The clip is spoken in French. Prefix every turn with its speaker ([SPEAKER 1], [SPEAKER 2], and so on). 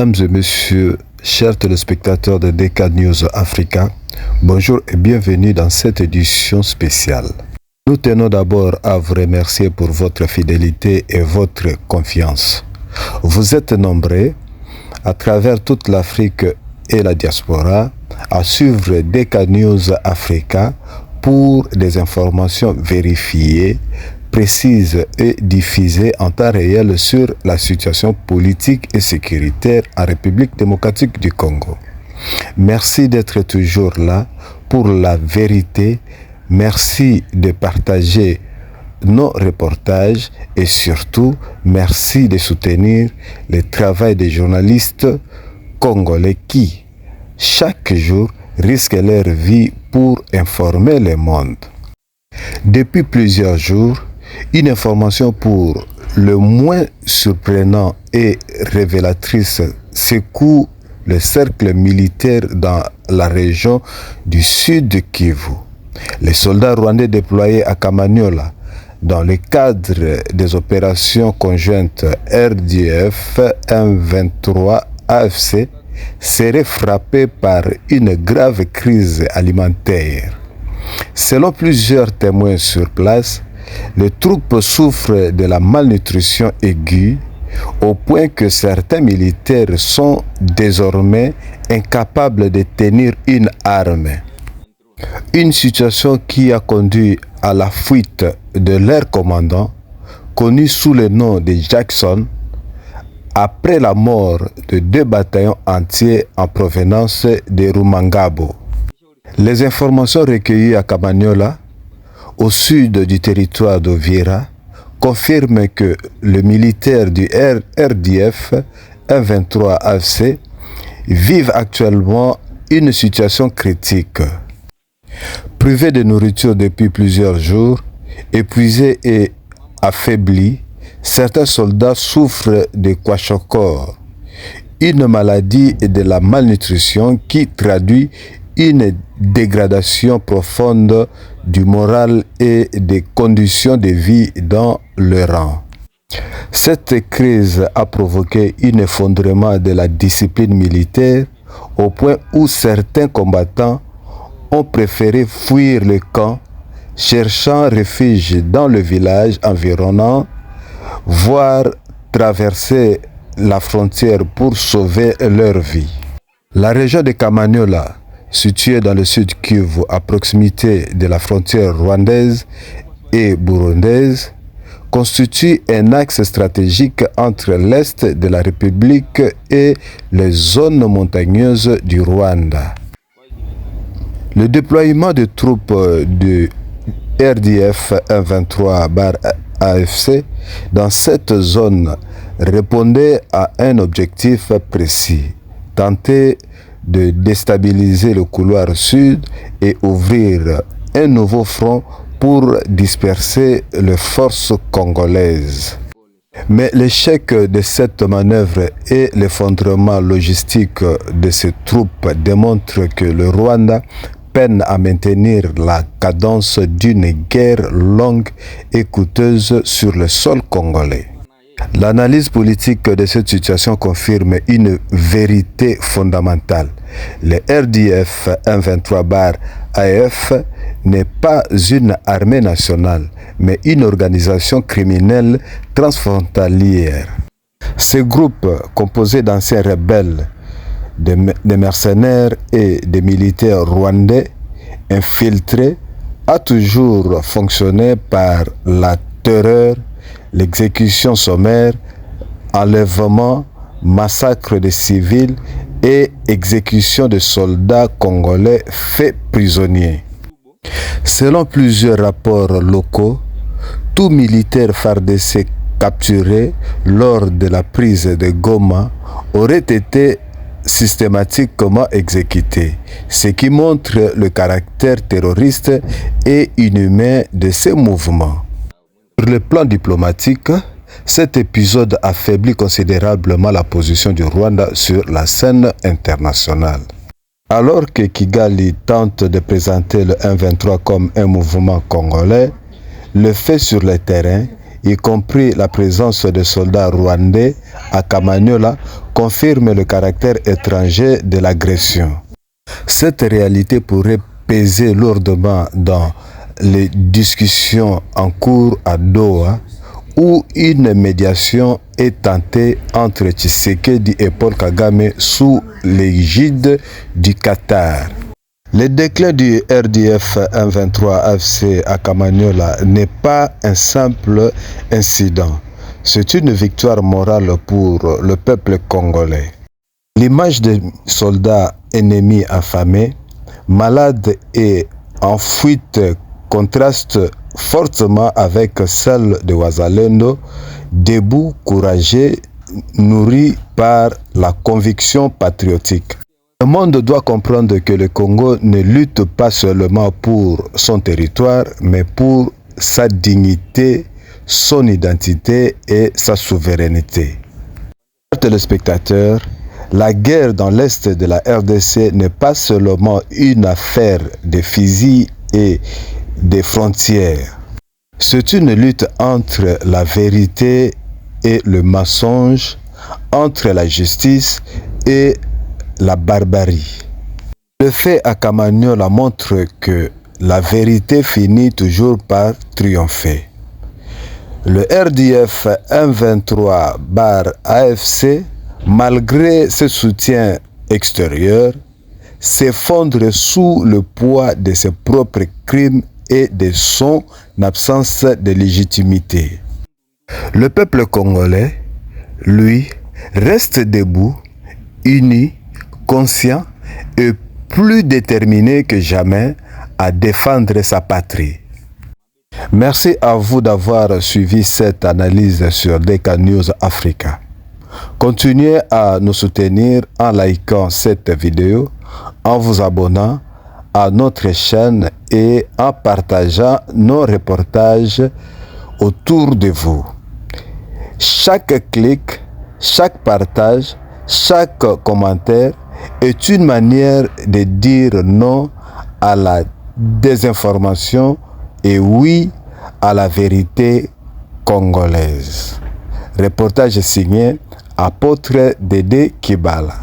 [SPEAKER 1] Mesdames et messieurs, chers téléspectateurs de DK News Africa, bonjour et bienvenue dans cette édition spéciale. Nous tenons d'abord à vous remercier pour votre fidélité et votre confiance. Vous êtes nombreux à travers toute l'Afrique et la diaspora à suivre DK News Africa pour des informations vérifiées, précises et diffusées en temps réel sur la situation politique et sécuritaire en République démocratique du Congo. Merci d'être toujours là pour la vérité. Merci de partager nos reportages et surtout, merci de soutenir le travail des journalistes congolais qui, chaque jour, risquent leur vie pour informer le monde. Depuis plusieurs jours, une information pour le moins surprenant et révélatrice secoue le cercle militaire dans la région du sud de Kivu. Les soldats rwandais déployés à Kamanyola dans le cadre des opérations conjointes RDF M23 AFC seraient frappés par une grave crise alimentaire. Selon plusieurs témoins sur place, les troupes souffrent de la malnutrition aiguë au point que certains militaires sont désormais incapables de tenir une arme. Une situation qui a conduit à la fuite de leur commandant, connu sous le nom de Jackson, après la mort de 2 bataillons entiers en provenance de Rumangabo. Les informations recueillies à Kamanyola, au sud du territoire d'Ovira, confirment que les militaires du RDF M23 AFC vivent actuellement une situation critique. Privés de nourriture depuis plusieurs jours, épuisés et affaiblis, certains soldats souffrent de kwashiorkor, une maladie et de la malnutrition qui traduit une dégradation profonde du moral et des conditions de vie dans le rang. Cette crise a provoqué un effondrement de la discipline militaire au point où certains combattants ont préféré fuir le camp, cherchant refuge dans le village environnant, voire traverser la frontière pour sauver leur vie. La région de Kamanyola, située dans le sud Kivu, à proximité de la frontière rwandaise et burundaise, constitue un axe stratégique entre l'est de la République et les zones montagneuses du Rwanda. Le déploiement de troupes du RDF M23-AFC dans cette zone répondait à un objectif précis, tenter de déstabiliser le couloir sud et ouvrir un nouveau front pour disperser les forces congolaises. Mais l'échec de cette manœuvre et l'effondrement logistique de ces troupes démontrent que le Rwanda peine à maintenir la cadence d'une guerre longue et coûteuse sur le sol congolais. L'analyse politique de cette situation confirme une vérité fondamentale. Le RDF M23-AF n'est pas une armée nationale, mais une organisation criminelle transfrontalière. Ce groupe, composé d'anciens rebelles, de mercenaires et de militaires rwandais infiltrés, a toujours fonctionné par la terreur, l'exécution sommaire, enlèvement, massacre de civils et exécution de soldats congolais faits prisonniers. Selon plusieurs rapports locaux, tout militaire FARDC capturé lors de la prise de Goma aurait été systématiquement exécuté, ce qui montre le caractère terroriste et inhumain de ces mouvements. Sur le plan diplomatique, cet épisode affaiblit considérablement la position du Rwanda sur la scène internationale. Alors que Kigali tente de présenter le M23 comme un mouvement congolais, le fait sur le terrain, y compris la présence des soldats rwandais à Kamanyola, confirme le caractère étranger de l'agression. Cette réalité pourrait peser lourdement dans les discussions en cours à Doha, où une médiation est tentée entre Tshisekedi et Paul Kagame sous l'égide du Qatar. Le déclin du RDF M23 AFC à Kamanyola n'est pas un simple incident. C'est une victoire morale pour le peuple congolais. L'image des soldats ennemis affamés, malades et en fuite contraste fortement avec celle de Wazalendo, debout, courageux, nourri par la conviction patriotique. Le monde doit comprendre que le Congo ne lutte pas seulement pour son territoire, mais pour sa dignité, son identité et sa souveraineté. Chers téléspectateurs, la guerre dans l'est de la RDC n'est pas seulement une affaire de fusils et des frontières. C'est une lutte entre la vérité et le mensonge, entre la justice et la barbarie. Le fait à Kamanyola montre que la vérité finit toujours par triompher. Le RDF M23/AFC, malgré ce soutien extérieur, s'effondre sous le poids de ses propres crimes et de son absence de légitimité. Le peuple congolais, lui, reste debout, uni, conscient et plus déterminé que jamais à défendre sa patrie. Merci à vous d'avoir suivi cette analyse sur DK News Africa. Continuez à nous soutenir en likant cette vidéo, en vous abonnant à notre chaîne et en partageant nos reportages autour de vous. Chaque clic, chaque partage, chaque commentaire est une manière de dire non à la désinformation et oui à la vérité congolaise. Reportage signé Apôtre Dédé Kibala.